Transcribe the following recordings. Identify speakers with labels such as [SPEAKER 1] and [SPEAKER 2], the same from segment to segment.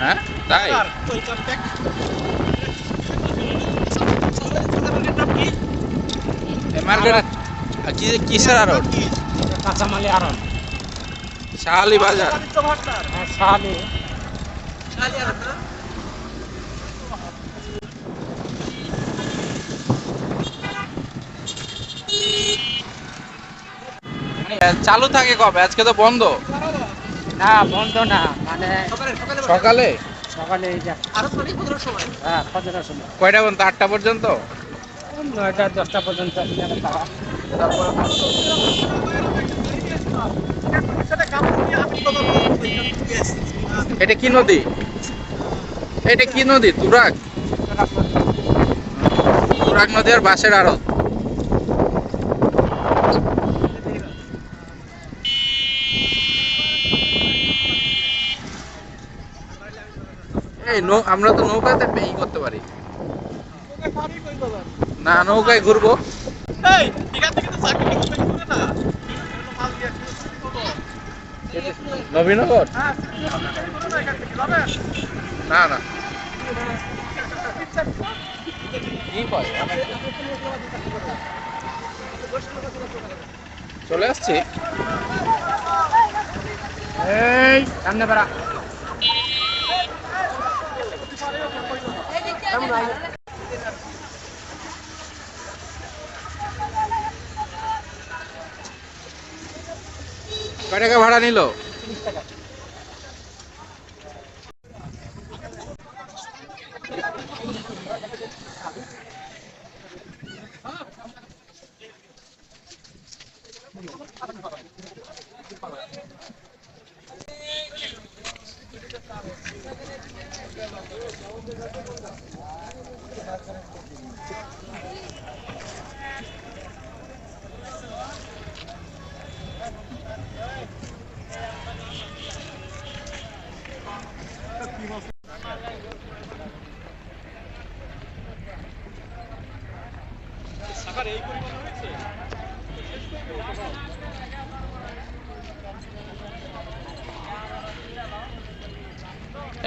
[SPEAKER 1] হ্যাঁ তাই মার্কেট কিসের আড়ত?
[SPEAKER 2] কাঁচামালি আড়ত,
[SPEAKER 1] শাহালি বাজার।
[SPEAKER 2] হ্যাঁ শাহালি।
[SPEAKER 1] চালু থাকে কবে? আজকে তো বন্ধ।
[SPEAKER 2] না বন্ধ না, মানে
[SPEAKER 1] সকালে
[SPEAKER 2] সকালে এই যে হ্যাঁ ফজরের সময়
[SPEAKER 1] কয়টা পর্যন্ত? 8টা পর্যন্ত।
[SPEAKER 2] 9টা 10টা পর্যন্ত এখানে তারা।
[SPEAKER 1] এটা কি নদী? এটা কি নদী? তুরাগ? তুরাগ নদী আর বাঁশের আড়ত। এই আমরা তো নৌকাতে পেই করতে পারি না, নৌকায় ঘুরবো। নবীনগর না না কি কয়? চলে আসছি।
[SPEAKER 2] এই সামনে পারা
[SPEAKER 1] কয় টাকা ভাড়া নিল?
[SPEAKER 2] 30 টাকা।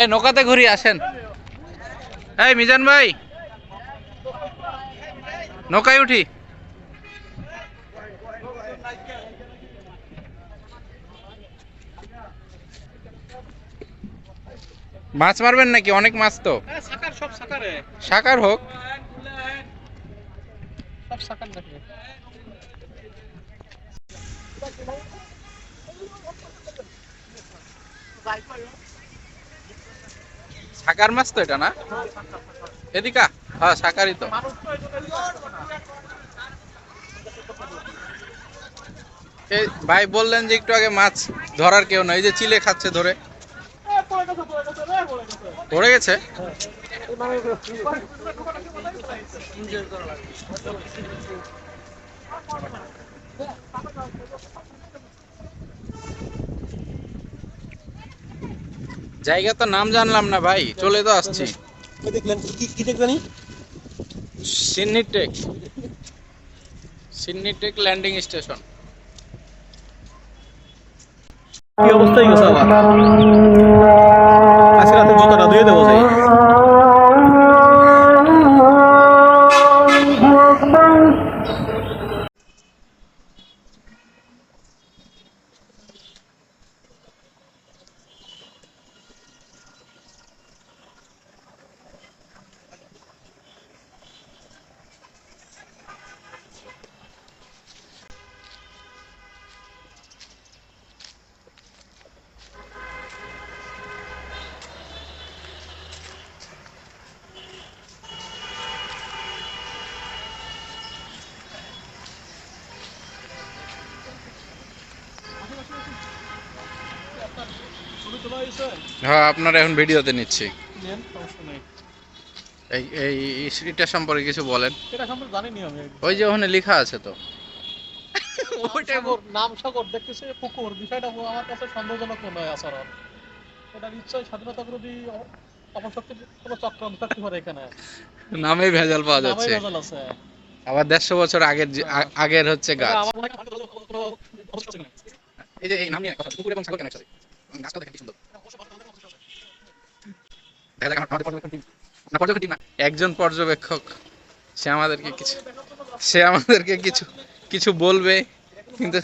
[SPEAKER 1] এই নৌকাতে ঘুরি আসেন। এই মিজান ভাই, নৌকায় উঠি। মাছ মারবেন নাকি? অনেক মাছ তো। সাকার হোক। সাকার মাছ তো এটা না? এদিকা হ্যাঁ সাকারই তো। এই ভাই বললেন যে একটু আগে মাছ ধরার কেউ নাই, এই যে চিলে খাচ্ছে ধরে। পড়ে গেছে। জায়গা তো নাম জানলাম না ভাই, চলে তো আসছি।
[SPEAKER 2] দেখলেন কি দেখলেন?
[SPEAKER 1] সিন্নিটেক, সিন্নিটেক ল্যান্ডিং স্টেশন।
[SPEAKER 3] কি অবস্থায় গেছে আবার? আজকে রাতে জুতাটা ধুয়ে দেবো যাই।
[SPEAKER 1] হ্যাঁ আপনার এখন ভিডিওতে নিচ্ছি। এই এই স্ট্রিটটা সম্পর্কে কিছু বলেন।
[SPEAKER 3] এটা সম্পর্কে জানি আমি।
[SPEAKER 1] ওই যে ওখানে লেখা আছে তো।
[SPEAKER 3] নাম সাগর দেখতেছে পুকুর, বিষয়টা আমার কাছে সন্দেহজনক মনে হয় আচরণ। এটা নিশ্চয়ই স্বাধীনতা বিরোধী অপশক্তির কোনো চক্রান্ত থাকতে পারে এখানে।
[SPEAKER 1] নামে ভেজাল পাওয়া
[SPEAKER 3] নামেই
[SPEAKER 1] যাচ্ছে।
[SPEAKER 3] ভেজাল আছে।
[SPEAKER 1] আবার 150 বছর আগের আগের হচ্ছে গাছ।
[SPEAKER 3] আমার মনে হয়
[SPEAKER 1] এই যে এই নাম নিয়ে কথা, পুকুর এবং সাগর কেন একসাথে? গাছটা দেখেন কি সুন্দর। একজন পর্যবেক্ষক, সে আমাদেরকে কিছু কিছু বলবে, কিন্তু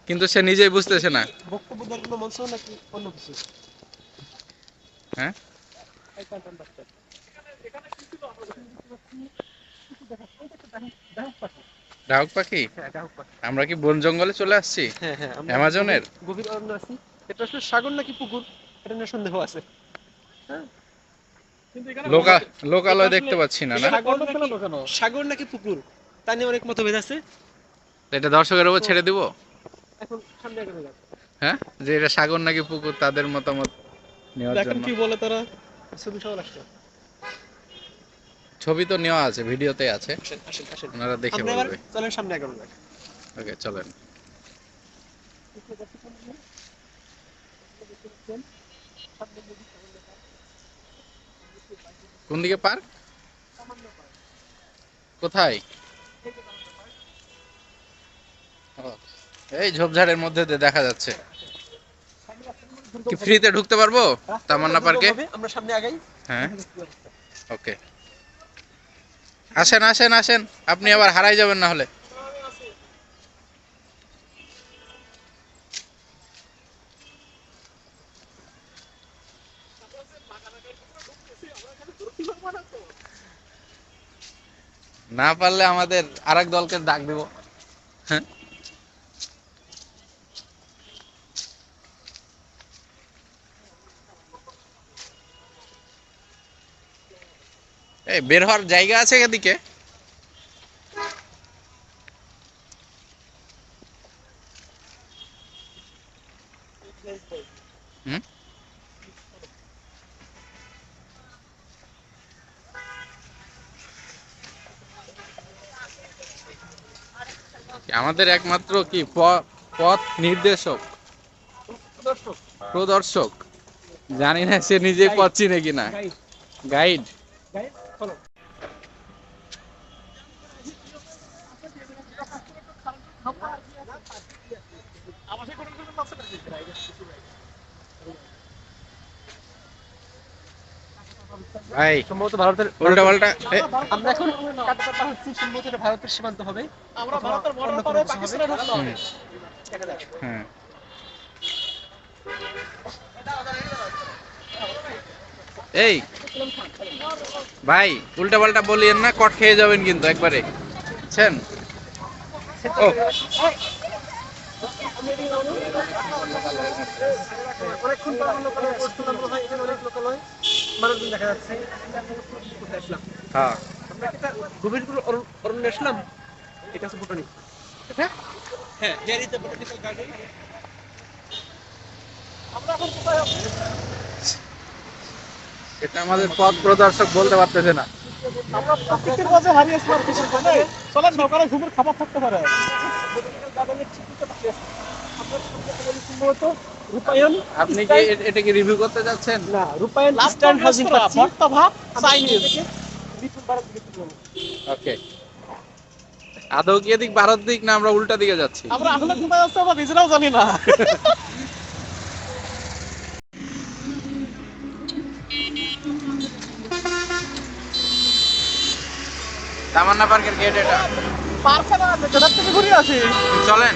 [SPEAKER 1] কিন্তু সে নিজেই বুঝতেছে না।
[SPEAKER 2] বক্তব্য দেওয়ার কোনো মঞ্চ নাকি অন্য কিছু?
[SPEAKER 1] হ্যাঁ, ডাহুক পাখি।
[SPEAKER 2] হ্যাঁ, ডাহুক পাখি।
[SPEAKER 1] আমরা কি বন জঙ্গলে চলে আসছি?
[SPEAKER 2] হ্যাঁ হ্যাঁ, আমরা
[SPEAKER 1] অ্যামাজনের?
[SPEAKER 2] গভীর অরণ্যে আছি। এটা আসলে সাগর নাকি পুকুর এটা নিয়ে সন্দেহ আছে। হ্যাঁ,
[SPEAKER 3] কিন্তু এখানে
[SPEAKER 1] লোকালয় দেখতে পাচ্ছি না। না,
[SPEAKER 2] সাগর নাকি পুকুর তা নিয়ে অনেক মতভেদ আছে।
[SPEAKER 1] এটা দর্শকের উপর ছেড়ে দিব।
[SPEAKER 2] এখন সামনে আগানো যাক।
[SPEAKER 1] হ্যাঁ, যে এটা সাগর নাকি পুকুর তাদের মতামত নেওয়ার
[SPEAKER 3] দেখেন
[SPEAKER 1] জন্য।
[SPEAKER 3] কি বলে তারা।
[SPEAKER 2] ছবি সহ আসছে।
[SPEAKER 1] ছবি তো নেওয়া আছে, ভিডিওতে আছে,
[SPEAKER 2] আসেন আসেন আসেন,
[SPEAKER 1] ওনারা দেখে
[SPEAKER 2] আমরা এবার
[SPEAKER 1] বলবে।
[SPEAKER 2] চলেন সামনে আগানো যাক।
[SPEAKER 1] ওকে, চলেন। কোন দিকে পার্ক? কোথায়? ও, এই ঝোপঝাড়ের মধ্যে দিয়ে দেখা যাচ্ছে। কি ফ্রিতে ঢুকতে পারবো তামান্না পার্কে?
[SPEAKER 2] আমরা সামনে আগাই।
[SPEAKER 1] হ্যাঁ, ওকে। আসেন আসেন আসেন, আপনি আবার হারাই যাবেন না হলে। না পারলে আমাদের আরেক দলকে ডাক দিব। হ্যাঁ, এই বের হওয়ার জায়গা আছে এদিকে? হুম, আমাদের একমাত্র কি পথ নির্দেশক,
[SPEAKER 2] দর্শক
[SPEAKER 1] প্রদর্শক, জানি না সে নিজেই পথ চিনে কিনা। গাইড।
[SPEAKER 2] চলো।
[SPEAKER 1] ভাই
[SPEAKER 2] সম্ভবত ভারতের
[SPEAKER 1] উল্টা পাল্টা।
[SPEAKER 2] আমরা এখন কাটাটা পার হচ্ছি, সম্ভবত এটা ভারতের সীমান্ত হবে।
[SPEAKER 3] আমরা ভারতের বর্ডার
[SPEAKER 2] অন্য
[SPEAKER 3] পার
[SPEAKER 2] কোনো
[SPEAKER 3] হয়ে
[SPEAKER 2] কিছু
[SPEAKER 3] পাকিস্তানে
[SPEAKER 2] হবে।
[SPEAKER 3] ঢুকতে হবে।
[SPEAKER 2] দেখা যাক।
[SPEAKER 1] হ্যাঁ, এই ভাই উল্টা পাল্টা বলিয়েন না, কট খেয়ে যাবেন কিন্তু একবারে, বুঝছেন? ও,
[SPEAKER 2] অনেকক্ষণ পর আমরা লোকালয়ে পৌঁছলাম মনে হয়। এখানে অনেক লোকালয় মানুষজন দেখা যাচ্ছে। কোথায় আসলাম?
[SPEAKER 1] হ্যাঁ,
[SPEAKER 2] আমরা একটা গভীর অরণ্যে আসলাম। এটা হচ্ছে বোটানি। হ্যাঁ, here is the botanical garden.
[SPEAKER 3] আমরা এখন কোথায় আছি?
[SPEAKER 1] এটা আমাদের পথ প্রদর্শক বলতে পারতেছে না।
[SPEAKER 3] আমরা প্রকৃতির মাঝে হারিয়েছিলাম কিছু জানে। চলেন না, ওখানে ঘুমের খাবার থাকতে পারে।
[SPEAKER 2] বোটানিক্যাল গার্ডেনের ঠিকই পাশে আছে। আমরা সামনে আগালে সম্ভবত রূপায়ণ
[SPEAKER 1] আপনি কি এটা কি রিভিউ করতে যাচ্ছেন?
[SPEAKER 2] না, রূপায়ণ
[SPEAKER 3] লাস্ট
[SPEAKER 2] ইস্টার্ন
[SPEAKER 3] টাইম
[SPEAKER 2] হাউজিং পাচ্ছি।
[SPEAKER 3] ভর্তা ভাত
[SPEAKER 2] আমরা
[SPEAKER 3] চাইনিজ।
[SPEAKER 2] থেকে বিপুল ভারত দিকে চলে যাবো।
[SPEAKER 1] ওকে, আদৌ কি এদিক ভারত দিক না আমরা উল্টা দিকে যাচ্ছি?
[SPEAKER 3] আমরা আসলে কোথায় যাচ্ছি আমরা নিজেরাও জানি না।
[SPEAKER 1] তামান্না পার্কের গেট এটা।
[SPEAKER 3] পার্কে না, জেলার থেকে ঘুরে আসি।
[SPEAKER 1] চলেন,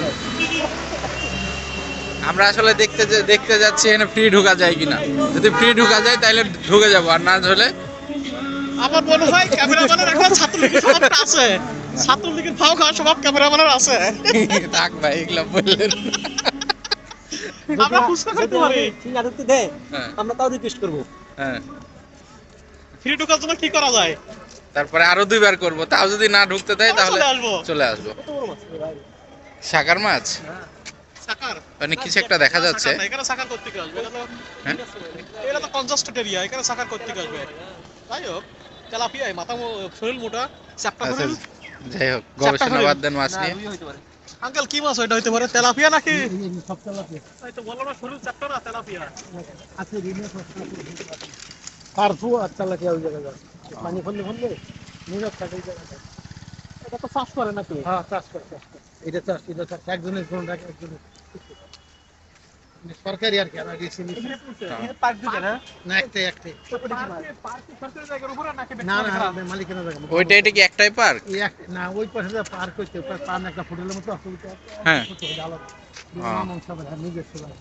[SPEAKER 1] আমরা আসলে দেখতে যাচ্ছি এখানে ফ্রি ঢোকা যায় কিনা। যদি ফ্রি ঢোকা যায় তাহলে ঢুকে যাবো, আর না হলে
[SPEAKER 3] আমার মনে হয় ক্যামেরাম্যানের এখন ছাত্রলীগের স্বভাবটা আছে। ছাত্রলীগের ভাও খাওয়ার স্বভাব ক্যামেরাম্যানের আছে।
[SPEAKER 1] থাক ভাই, এগুলো বললেন।
[SPEAKER 3] আমরা ফুসকা করতে পারি।
[SPEAKER 2] ঠিক আছে, দে
[SPEAKER 1] হ্যাঁ,
[SPEAKER 2] আমরা তাও রিকোয়েস্ট করবো।
[SPEAKER 1] হ্যাঁ,
[SPEAKER 3] ফ্রি ঢোকার জন্য কি করা যায়?
[SPEAKER 1] তারপরে আরো 2 বার করবো, তাও যদি না ঢুকতে দেয় তাহলে
[SPEAKER 3] চলে আসবো।
[SPEAKER 1] চলে আসবো।
[SPEAKER 2] কত বড় মাছ রে ভাই?
[SPEAKER 1] সাকার মাছ,
[SPEAKER 3] সাকার
[SPEAKER 1] মানে কিছু একটা দেখা যাচ্ছে।
[SPEAKER 3] সাকার না, এখানে সাকার করতে কি আসবে?
[SPEAKER 1] হ্যাঁ,
[SPEAKER 3] এটা তো কনজাস্টেড এরিয়া, এখানে সাকার করতে কি আসবে? যাই হোক, তেলাপিয়া মাথা শরীর মোটা চ্যাপ্টা
[SPEAKER 1] আচ্ছা,
[SPEAKER 3] শরীর।
[SPEAKER 1] যাই হোক, গবেষণা বাদ দেন মাছ
[SPEAKER 2] না,
[SPEAKER 1] নিয়ে।
[SPEAKER 2] রুই হইতে পারে।
[SPEAKER 3] আঙ্কেল কি মাছ ওইটা হইতে পারে? তেলাপিয়া নাকি?
[SPEAKER 2] সব তেলাপিয়া
[SPEAKER 3] এই তো বললাম না, শরীর চ্যাপ্টা না, তেলাপিয়া।
[SPEAKER 2] আছে, রিনে সব তেলাপিয়া। পারফু আর তেলাপিয়া ওই জায়গায় যায়। পানি ফেললে নীরব থাকে এই জায়গাটা।
[SPEAKER 3] এটা তো চাষ করে নাকি?
[SPEAKER 2] হ্যাঁ, চাষ করে। এটা চাষ একজনের কোন রাখে একজনের। সরকারি আর কি আর আগে ছিল
[SPEAKER 3] পার্ক দিতে না
[SPEAKER 2] না একটাই
[SPEAKER 3] পার্ক সরকারি জায়গার উপরে নাকি
[SPEAKER 2] না না মালিকের জায়গা
[SPEAKER 1] ওইটা এটা কি একটাই পার্ক?
[SPEAKER 2] এই না ওই পাশে যে পার্ক হইছে ওই পান একটা হোটেলের মতো আছে ওইটা
[SPEAKER 1] হ্যাঁ।
[SPEAKER 2] ছোট আলাদা
[SPEAKER 1] হ্যাঁ।
[SPEAKER 2] মন সব নিজস্ব জায়গা।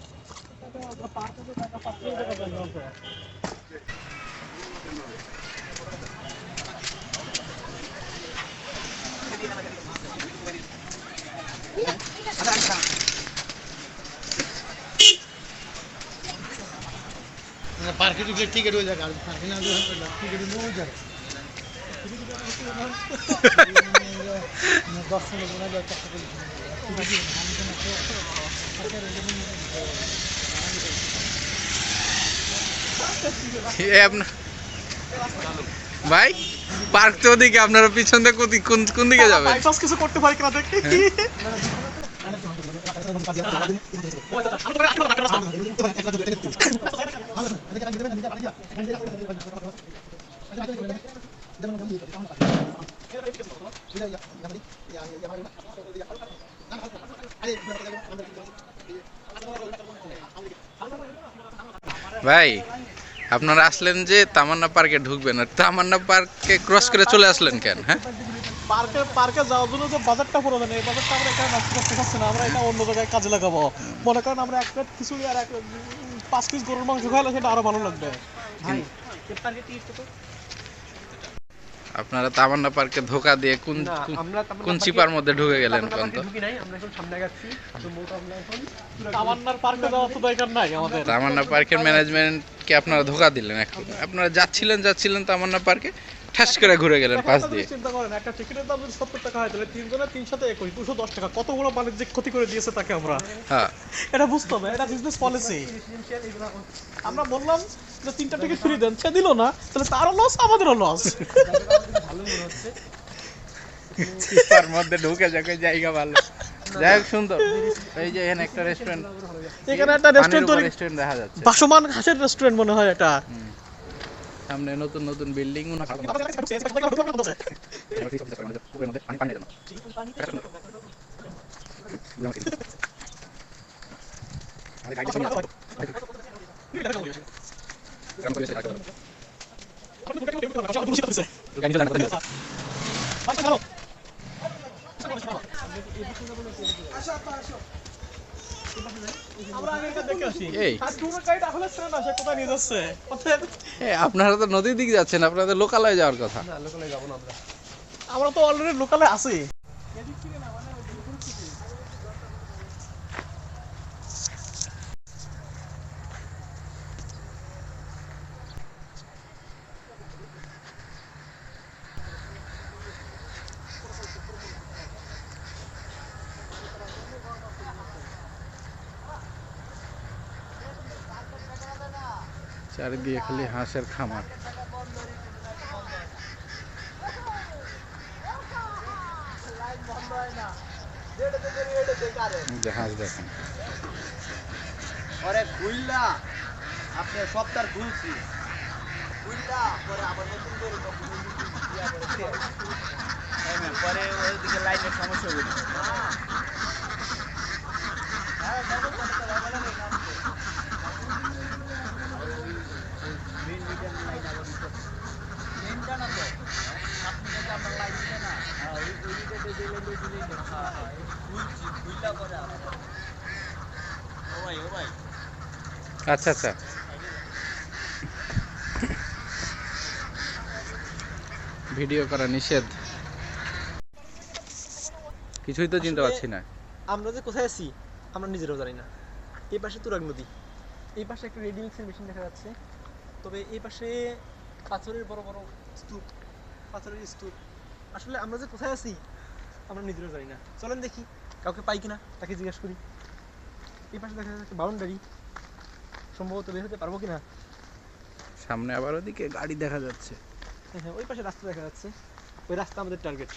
[SPEAKER 3] পার্কে টাকা পাচ্ছে টাকা দেওয়া
[SPEAKER 2] মানে পার্কে ঢুকলে টিকিট হয়ে যায় আর পার্কে না টিকিট নিয়ে ওই জায়গা 10 মিনিট মনে হয় টাকা
[SPEAKER 1] এ আপনার ভাই পার্ক তো ওদিকে, আপনারা পিছন দিয়ে কোন দিকে যাবেন?
[SPEAKER 3] বাইপাস কিছু করতে পারি কিনা দেখি
[SPEAKER 1] ভাই আপনারা আসলেন যে তামান্না পার্কে ঢুকবেন, আর তামান্না পার্কে ক্রস করে চলে আসলেন কেন? হ্যাঁ,
[SPEAKER 3] পার্কে যাওয়ার জন্য যে বাজারটা প্রয়োজন এই বাজারটা আমরা এখানে নষ্ট করতে পারছি না, আমরা এটা অন্য জায়গায় কাজে লাগাবো। মনে করেন আমরা এক প্লেট খিচুড়ি আর 5 পিস গরুর মাংস খাইলে সেটা আরো ভালো লাগবে।
[SPEAKER 1] আপনারা তামান্না পার্কে ধোকা দিয়ে কোন চিপার মধ্যে ঢুকে গেলেন কোন তো?
[SPEAKER 3] তামান্নার পার্কে যাওয়ার তো দরকার নাই আমাদের।
[SPEAKER 1] তামান্না পার্কের ম্যানেজমেন্টকে আপনারা ধোকা দিলেন। এখন আপনারা যাচ্ছিলেন তামান্না পার্কে, ঠাস করে ঘুরে গেলেন পাশ দিয়ে।
[SPEAKER 3] চিন্তা করেন একটা টিকিটের দাম যদি 70 টাকা হয় তাহলে তিনজনের 321 210 টাকা, কত বড় বাণিজ্যিক ক্ষতি করে দিয়েছে তাকে আমরা।
[SPEAKER 1] হ্যাঁ,
[SPEAKER 3] এটা বুঝতে হবে, এটা বিজনেস পলিসি। আমরা বললাম যে 3টা টিকিট ফ্রি দেন, সে দিল না, তাহলে তারও লস আমাদেরও লস।
[SPEAKER 1] চিপার মধ্যে ঢুকে যাকে জায়গা ভালো, যাই হোক সুন্দর। এই যে এখানে একটা রেস্টুরেন্ট,
[SPEAKER 3] এখানে একটা রেস্টুরেন্ট তৈরি,
[SPEAKER 1] রেস্টুরেন্ট দেখা যাচ্ছে।
[SPEAKER 3] বাসমান হাঁসের রেস্টুরেন্ট মনে হয় এটা।
[SPEAKER 1] সামনে নতুন নতুন বিল্ডিং। এই আপনারা তো নদীর দিকে যাচ্ছেন, আপনাদের লোকালয়ে যাওয়ার কথা।
[SPEAKER 3] আমরা তো অলরেডি লোকালে আছি।
[SPEAKER 1] চারিদিকে খালি হাঁসের খামার। হাঁস দেখেন,
[SPEAKER 4] আপনি সপ্তাহ খুলছি পরে আবার নতুন করে পরে ওইদিকে লাইনের সমস্যা হবে।
[SPEAKER 1] আচ্ছা আচ্ছা। ভিডিও করা নিষেধ, কিছুই তো চিনতে পারছি না।
[SPEAKER 4] আমরা যে কোথায় আছি আমরা নিজেরাও জানি না। এই পাশে তুরাগ নদী, এই পাশে একটা রেডি মিক্সের মেশিন দেখা যাচ্ছে, তবে এই পাশে পাথরের বড় বড় স্তূপ, পাথরের স্তূপ। আসলে আমরা যে কোথায় আছি আমরা নিজেরাও জানি না। চলেন দেখি কাউকে পাই কিনা, তাকে জিজ্ঞেস করি। এই পাশে দেখা যাচ্ছে বাউন্ডারি, সম্ভবত বের হতে পারবো কিনা।
[SPEAKER 1] সামনে আবার ওদিকে গাড়ি দেখা যাচ্ছে।
[SPEAKER 4] হ্যাঁ, ওই পাশে রাস্তা দেখা যাচ্ছে, ওই রাস্তা আমাদের টার্গেট।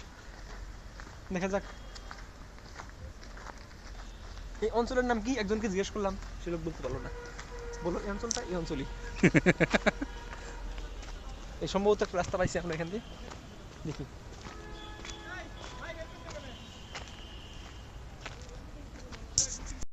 [SPEAKER 4] দেখা যাক। এই অঞ্চলের নাম কি একজনকে জিজ্ঞেস করলাম, সে লোক বলতে পারলো না। বললো এই অঞ্চলটা এই অঞ্চলই। এই সম্ভবত একটা রাস্তা পাইছি আমরা এখান দিয়ে, দেখি।